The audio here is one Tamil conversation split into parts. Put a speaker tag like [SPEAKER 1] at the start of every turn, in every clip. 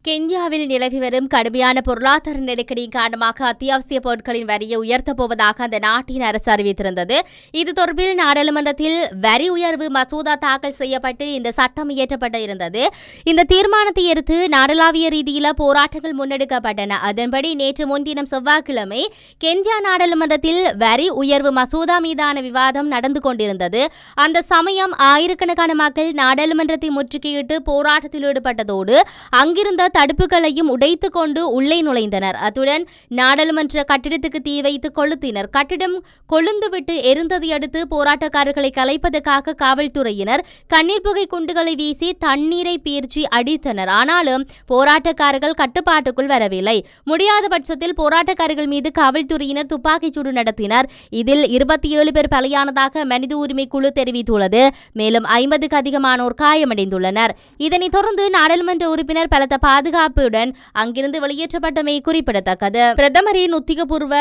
[SPEAKER 1] கென்யாவில் நிலவி வரும் கடுமையான பொருளாதார நெருக்கடியின் காரணமாக அத்தியாவசிய பொருட்களின் வரியை உயர்த்தப் போவதாக அந்த நாட்டின் அரசு அறிவித்திருந்தது. இது தொடர்பில் நாடாளுமன்றத்தில் வரி உயர்வு மசோதா தாக்கல் செய்யப்பட்டு இந்த சட்டம் இயற்றப்பட இருந்தது. இந்த தீர்மானத்தை எதிர்த்து நாடளாவிய ரீதியில் போராட்டங்கள் முன்னெடுக்கப்பட்டன. அதன்படி நேற்று முன்தினம் செவ்வாய்க்கிழமை கென்யா நாடாளுமன்றத்தில் வரி உயர்வு மசோதா மீதான விவாதம் நடந்து கொண்டிருந்தது. அந்த சமயம் ஆயிரக்கணக்கான மக்கள் நாடாளுமன்றத்தை முற்றுகையிட்டு போராட்டத்தில் ஈடுபட்டதோடு அங்கிருந்த தடுப்புகளையும் உடைத்துக் கொண்டு உள்ளே நுழைந்தனர். அத்துடன் நாடாளுமன்ற கட்டிடத்துக்கு தீ வைத்து கொளுத்தினர். கட்டிடம் கொழுந்துவிட்டு எரிந்ததை அடுத்து போராட்டக்காரர்களை கலைப்பதற்காக காவல்துறையினர் கண்ணீர் புகை குண்டுகளை வீசி தண்ணீரை பீர்ச்சி அடித்தனர். ஆனாலும் போராட்டக்காரர்கள் கட்டுப்பாட்டுக்குள் வரவில்லை. முடியாத பட்சத்தில் போராட்டக்காரர்கள் மீது காவல்துறையினர் துப்பாக்கிச் சூடு நடத்தினர். இதில் 27 பேர் பலியானதாக மனித உரிமை குழு தெரிவித்துள்ளது. மேலும் 50க்கு அதிகமானோர் காயமடைந்துள்ளனர். இதனைத் தொடர்ந்து நாடாளுமன்ற உறுப்பினர் பலத்த பாதுகாப்புடன் அங்கிருந்து வெளியேற்றப்பட்டமை குறிப்பிடத்தக்கது. பிரதமரின் உத்தியோகபூர்வ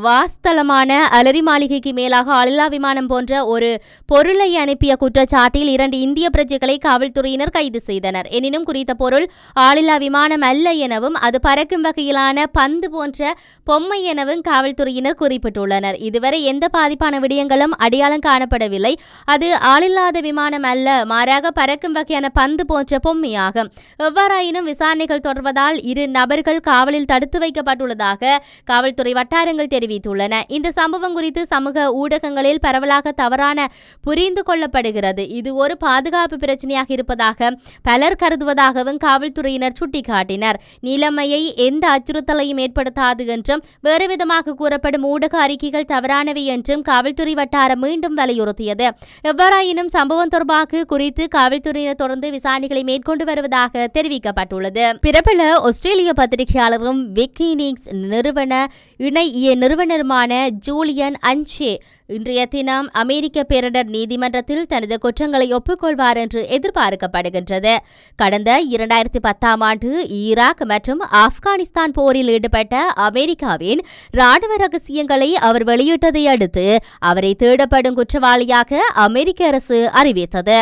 [SPEAKER 1] வாஸ்தலமான அலரி மாளிகைக்கு மேலாக ஆளில்லா விமானம் போன்ற ஒரு பொருளை அனுப்பிய குற்றச்சாட்டில் 2 இந்திய பிரஜைகளை காவல்துறையினர் கைது செய்தனர். எனினும் குறித்த பொருள் ஆளில்லா விமானம் அல்ல எனவும் அது பறக்கும் வகையிலான பந்து போன்ற பொம்மை எனவும் காவல்துறையினர் குறிப்பிட்டுள்ளனர். இதுவரை எந்த பாதிப்பான விடயங்களும் அடையாளம் காணப்படவில்லை. அது ஆளில்லாத விமானம் அல்ல, மாறாக பறக்கும் வகையான பந்து போன்ற பொம்மையாகும். எவ்வாறாயினும் விசாரணைகள் தொடர்வதால் 2 நபர்கள் காவலில் தடுத்து வைக்கப்பட்டுள்ளதாக காவல்துறை வட்டாரங்கள் தெரிவித்துள்ளன. இந்த சம்பவம் குறித்து சமூக ஊடகங்களில் பரவலாக தவறான புரிந்து கொள்ளப்படுகிறது. இது ஒரு பாதுகாப்பு பிரச்சனையாக இருப்பதாக பலர் கருதுவதாகவும் காவல்துறையினர் சுட்டிக்காட்டினர். நிலைமையை எந்த அச்சுறுத்தலையும் ஏற்படுத்தாது என்றும் வேறு விதமாக கூறப்படும் ஊடக அறிக்கைகள் தவறானவை என்றும் காவல்துறை வட்டாரம் மீண்டும் வலியுறுத்தியது. எவ்வாறாயினும் சம்பவம் தொடர்பாக குறித்து காவல்துறையினர் தொடர்ந்து விசாரணைகளை மேற்கொண்டு வருவதாக தெரிவிக்கப்பட்டுள்ளது. பிரபல ஆஸ்திரேலிய பத்திரிகையாளரும் விக்கிலீக்ஸ் நிறுவன இணை நிறுவனருமான ஜூலியன் அன்சே இன்றைய தினம் அமெரிக்க பேரிடர் நீதிமன்றத்தில் தனது குற்றங்களை ஒப்புக்கொள்வார் என்று எதிர்பார்க்கப்படுகின்றது. கடந்த 2010ஆம் ஆண்டு ஈராக் மற்றும் ஆப்கானிஸ்தான் போரில் ஈடுபட்ட அமெரிக்காவின் ராணுவ ரகசியங்களை அவர் வெளியிட்டதை அடுத்து அவரை தேடப்படும் குற்றவாளியாக அமெரிக்க அரசு அறிவித்தது.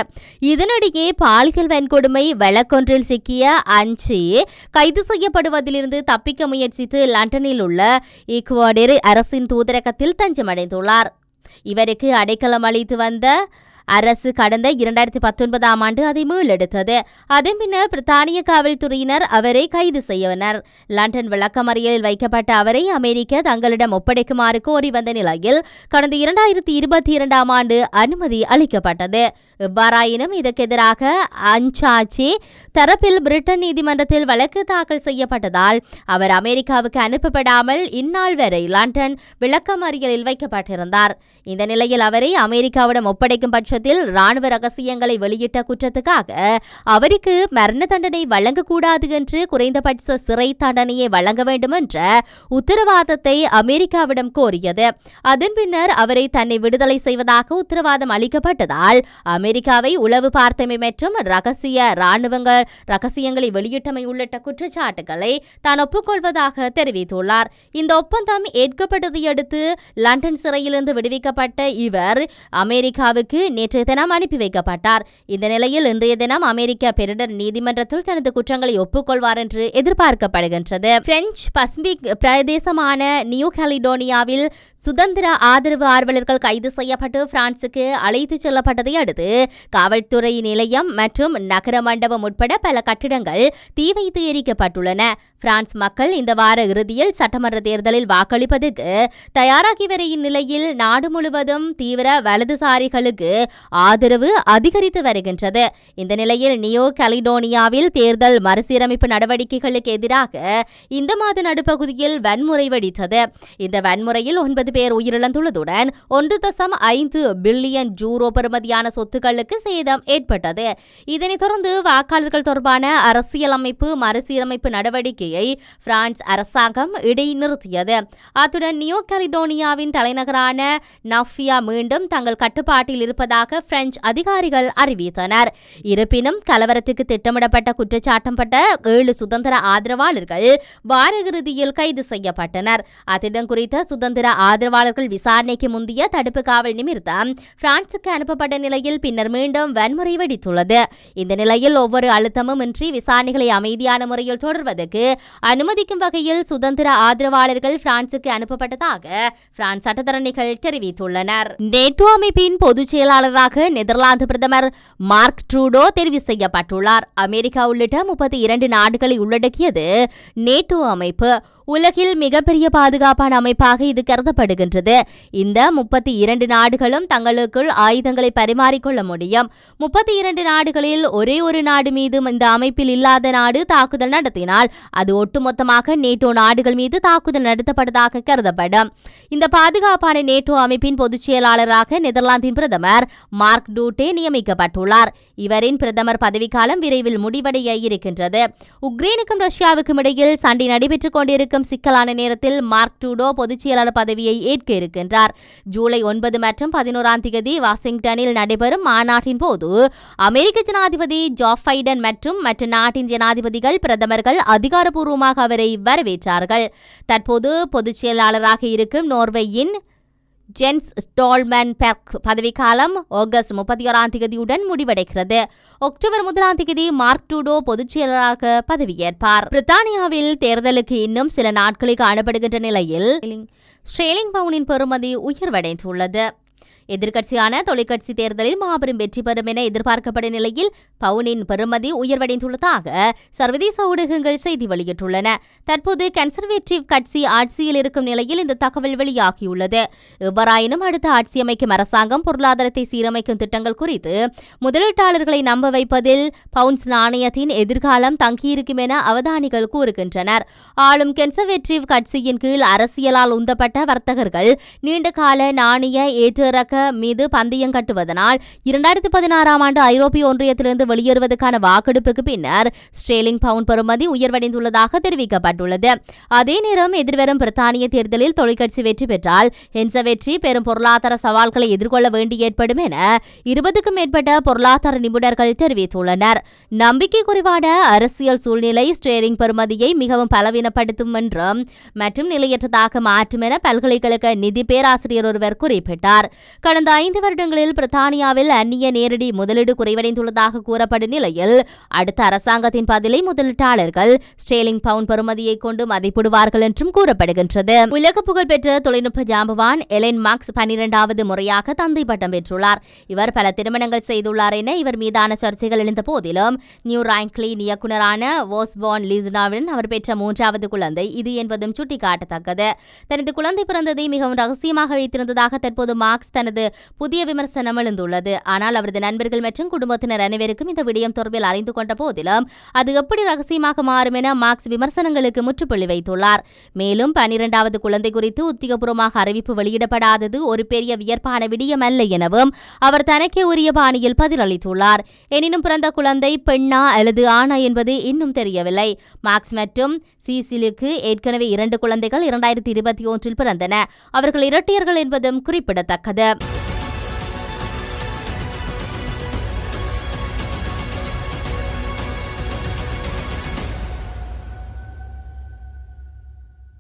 [SPEAKER 1] இதனிடையே பாலியல் வன்கொடுமை வழக்கொன்றில் சிக்கிய அன்சே கைது செய்யப்படுவதிலிருந்து தப்பிக்க முயற்சித்து லண்டனில் உள்ள ஈக்குவடோர் அரசின் தூதரகத்தில் தஞ்சமடைந்துள்ளார். இவருக்கு அடைக்கலம் அளித்து வந்த அரசு கடந்த 2019ஆம் ஆண்டு அதை மீளெடுத்தது. அதன் பின்னர் பிரித்தானிய காவல்துறையினர் அவரை கைது செய்தனர். லண்டன் விளக்கமறியலில் வைக்கப்பட்ட அவரை அமெரிக்க தங்களிடம் ஒப்படைக்குமாறு கோரி வந்த நிலையில் கடந்த 2022ஆம் ஆண்டு அனுமதி அளிக்கப்பட்டது. எவ்வாறாயினும் இதற்கு எதிராக அன்சாச்சி தரப்பில் பிரிட்டன் நீதிமன்றத்தில் வழக்கு தாக்கல் செய்யப்பட்டதால் அவர் அமெரிக்காவுக்கு அனுப்பப்படாமல் இந்நாள் வரை லண்டன் விளக்கமறியலில் வைக்கப்பட்டிருந்தார். இந்த நிலையில் அவரை அமெரிக்காவிடம் ஒப்படைக்கும் பட்சத்தில் ராணுவ ரகசியங்களை வெளியிட்ட குற்றத்துக்காக அவருக்கு மரண தண்டனை வழங்கக்கூடாது என்று குறைந்தபட்ச சிறை தண்டனையை வழங்க வேண்டும் என்ற உத்தரவாதத்தை அமெரிக்காவிடம் கோரியது. அதன் பின்னர் அவரை தன்னை விடுதலை செய்வதாக உத்தரவாதம் அளிக்கப்பட்டதால் அமெரிக்காவை உளவு பார்த்தமை மற்றும் ரகசியங்களை வெளியிட்டமை உள்ளிட்ட குற்றச்சாட்டுகளை தான் ஒப்புக்கொள்வதாக தெரிவித்துள்ளார். இந்த ஒப்பந்தம் ஏற்கப்பட்டதை அடுத்து லண்டன் சிறையிலிருந்து விடுவிக்கப்பட்ட இவர் அமெரிக்காவுக்கு நேற்றைய தினம் அனுப்பி வைக்கப்பட்டார். இந்த நிலையில் இன்றைய தினம் அமெரிக்க பேரிடர் நீதிமன்றத்தில் தனது குற்றங்களை ஒப்புக்கொள்வார் என்று எதிர்பார்க்கப்படுகின்றது. பிரெஞ்சு பசிபிக் பிரதேசமான நியூ கலிடோனியாவில் சுதந்திர ஆதரவு ஆர்வலர்கள் கைது செய்யப்பட்டு பிரான்சுக்கு அழைத்துச் செல்லப்பட்டதை அடுத்து காவல்துறை நிலையம் மற்றும் நகர மண்டபம் உட்பட பல கட்டிடங்கள் தீ வைத்து எரிக்கப்பட்டுள்ளன. பிரான்ஸ் மக்கள் இந்த வார இறுதியில் சட்டமன்ற தேர்தலில் வாக்களிப்பதற்கு தயாராகி வரும் நிலையில் நாடு முழுவதும் தீவிர வலதுசாரிகளுக்கு ஆதரவு அதிகரித்து வருகின்றது. இந்த நிலையில் நியூ கலிடோனியாவில் தேர்தல் மறுசீரமைப்பு நடவடிக்கைகளுக்கு எதிராக இந்த மாத நடுப்பகுதியில் வன்முறை வெடித்தது. இந்த வன்முறையில் 9 பேர் உயிரிழந்துள்ளதுடன் 1.5 பில்லியன் யூரோ பெறுமதியான சொத்துக்களுக்கு சேதம் ஏற்பட்டது. இதனைத் தொடர்ந்து வாக்காளர்கள் தொடர்பான அரசியலமைப்பு மறுசீரமைப்பு நடவடிக்கையை பிரான்ஸ் அரசாங்கம் இடைநிறுத்தியது. அத்துடன் நியூ கலிடோனியாவின் தலைநகரான நஃபியா மீண்டும் தங்கள் கட்டுப்பாட்டில் இருப்பதாக வருவதாக பிரெஞ்சு அதிகாரிகள் அறிவித்தனர். இருப்பினும் கலவரத்துக்கு திட்டமிடப்பட்ட குற்றச்சாட்டப்பட்ட 7 சுதந்திர ஆதரவாளர்கள் வார இறுதியில் கைது செய்யப்பட்டனர். அத்திட்டம் குறித்த சுதந்திர ஆதரவாளர்கள் விசாரணைக்கு முந்தைய தடுப்பு காவல் நிமித்தம் பிரான்சுக்கு அனுப்பப்பட்ட நிலையில் பின்னர் மீண்டும் வன்முறை வெடித்துள்ளது. இந்த நிலையில் ஒவ்வொரு அழுத்தமும் இன்றி விசாரணைகளை அமைதியான முறையில் தொடர்வதற்கு அனுமதிக்கும் வகையில் சுதந்திர ஆதரவாளர்கள் பிரான்சுக்கு அனுப்பப்பட்டதாக பிரான்ஸ் சட்டத்தரணிகள் தெரிவித்துள்ளனர். நேட்டோ அமைப்பின் பொதுச் செயலாளராக நெதர்லாந்து பிரதமர் மார்க் ட்ரூடோ தெரிவு செய்யப்பட்டுள்ளார். அமெரிக்கா உள்ளிட்ட 32 நாடுகளை உள்ளடக்கியது நேட்டோ அமைப்பு. உலகில் மிகப்பெரிய பாதுகாப்பான அமைப்பாக இது கருதப்படுகின்றது. இந்த 32 நாடுகளும் தங்களுக்குள் ஆயுதங்களை பரிமாறிக்கொள்ள முடியும். 32 நாடுகளில் ஒரே ஒரு நாடு மீது இந்த அமைப்பில் இல்லாத நாடு தாக்குதல் நடத்தினால் அது ஒட்டுமொத்தமாக நேட்டோ நாடுகள் மீது தாக்குதல் நடத்தப்பட்டதாக கருதப்படும். இந்த பாதுகாப்பான நேட்டோ அமைப்பின் பொதுச் செயலாளராக நெதர்லாந்தின் பிரதமர் மார்க் ரூட்டே நியமிக்கப்பட்டுள்ளார். இவரின் பிரதமர் பதவிக்காலம் விரைவில் முடிவடைய இருக்கின்றது. உக்ரைனுக்கும் ரஷ்யாவுக்கும் இடையில் சண்டை நடைபெற்றுக் கொண்டிருக்கும் சிக்கலான நேரத்தில் மார்க் ட்ரூடோ பொதுச் செயலாளர் பதவியை ஏற்க இருக்கின்றார். ஜூலை 9 மற்றும் 11 தேதி வாஷிங்டனில் நடைபெறும் மாநாட்டின் போது அமெரிக்க ஜனாதிபதி ஜோ பைடன் மற்றும் மற்ற நாட்டின் ஜனாதிபதிகள் பிரதமர்கள் அதிகாரப்பூர்வமாக அவரை வரவேற்றார்கள். தற்போது பொதுச் செயலாளராக இருக்கும் நோர்வேயின் ஜென்ஸ் ஸ்டோல்மன்பெர்க் பதவிக்காலம் ஆகஸ்ட் 31 தேதியுடன் முடிவடைகிறது. அக்டோபர் 1 தேதி மார்க் ட்ரூடோ பொதுச் செயலராக பதவியேற்பார். பிரித்தானியாவில் தேர்தலுக்கு இன்னும் சில நாட்களை காணப்படுகின்ற நிலையில் ஸ்டேர்லிங் பவுனின் பெறுமதி உயர்வடைந்துள்ளது. எதிர்க்கட்சியான தொலைக்காட்சி தேர்தலில் மாபெரும் வெற்றி பெறும் என எதிர்பார்க்கப்படும் நிலையில் பவுனின் பெறுமதி உயர்வடைந்துள்ளதாக சர்வதேச ஊடகங்கள் செய்தி வெளியிட்டுள்ளன. தற்போது கன்சர்வேட்டிவ் கட்சி ஆட்சியில் இருக்கும் நிலையில் இந்த தகவல் வெளியாகியுள்ளது. எவ்வாறாயினும் அடுத்த ஆட்சி அமைக்கும் அரசாங்கம் பொருளாதாரத்தை சீரமைக்கும் திட்டங்கள் குறித்து முதலீட்டாளர்களை நம்ப வைப்பதில் பவுண்ட்ஸ் நாணயத்தின் எதிர்காலம் தங்கியிருக்கும் என அவதானிகள் கூறுகின்றனர். ஆளும் கன்சர்வேட்டிவ் கட்சியின் கீழ் அரசியலால் உந்தப்பட்ட வர்த்தகர்கள் நீண்டகால நாணய ஏற்றிறக்க மீது பந்தயம் கட்டுவதனால் 2016 ஆண்டு ஐரோப்பிய ஒன்றியத்திலிருந்து வெளியேறுவதற்கான வாக்கெடுப்புக்கு பின்னர் ஸ்டேர்லிங் பவுண்ட் பெறுமதி உயர்வடைந்துள்ளதாக தெரிவிக்கப்பட்டுள்ளது. அதே நேரம் எதிர்வரும் பிரித்தானிய தேர்தலில் தொலைக்காட்சி வெற்றி பெற்றால் ஹென்ச வெற்றி பெரும் பொருளாதார சவால்களை எதிர்கொள்ள வேண்டி ஏற்படும் என 20க்கும் மேற்பட்ட பொருளாதார நிபுணர்கள் தெரிவித்துள்ளனர். நம்பிக்கை குறைவான அரசியல் சூழ்நிலை ஸ்டேர்லிங் பெறுமதியை மிகவும் பலவீனப்படுத்தும் என்றும் மற்றும் நிலையற்றதாக மாற்றும் என பல்கலைக்கழக நிதி பேராசிரியர் ஒருவர் குறிப்பிட்டார். கடந்த 5 வருடங்களில் பிரித்தானியாவில் அந்நிய நேரடி முதலீடு குறைவடைந்துள்ளதாக கூறப்படும் நிலையில் அடுத்த அரசாங்கத்தின் பதிலை முதலீட்டாளர்கள் ஸ்டேர்லிங் பவுண்ட் பெறுமதியை கொண்டு மதிப்பிடுவார்கள் என்றும் கூறப்படுகின்றது. உலக புகழ்பெற்ற தொழில்நுட்ப ஜாம்பவான் எலன் மஸ்க் 12வது முறையாக தந்தை பட்டம் பெற்றுள்ளார். இவர் பல திருமணங்கள் செய்துள்ளார் என இவர் மீதான சர்ச்சைகள் எழுந்த போதிலும் நியூ ராங்க்லின் இயக்குநரான ஓஸ்பார்ன் லீசனாவுடன் அவர் பெற்ற 3வது குழந்தை இது என்பதும் சுட்டிக்காட்டத்தக்கது. தனது குழந்தை பிறந்ததை மிகவும் ரகசியமாக வைத்திருந்ததாக தற்போது மார்க்ஸ் தனது புதிய விமர்சனம் எழுந்துள்ளது. ஆனால் அவரது நண்பர்கள் மற்றும் குடும்பத்தினர் அனைவருக்கும் இந்த விடயம் தொடர்பில் அறிந்து கொண்ட போதிலும் அது எப்படி ரகசியமாக மாறும் என மார்க்ஸ் விமர்சனங்களுக்கு முற்றுப்புள்ளி வைத்துள்ளார். மேலும் 12வது குழந்தை குறித்து உத்தியோகபூர்வமாக அறிவிப்பு வெளியிடப்படாதது ஒரு பெரிய வியப்பான விடயம் அல்ல எனவும் அவர் தனக்கே உரிய பாணியில் பதிலளித்துள்ளார். எனினும் பிறந்த குழந்தை பெண்ணா அல்லது ஆணா என்பது இன்னும் தெரியவில்லை. மார்க்ஸ் மற்றும் சீசிலுக்கு ஏற்கனவே 2 குழந்தைகள் 2021 பிறந்தன. அவர்கள் இரட்டையர்கள் என்பதும் குறிப்பிடத்தக்கது.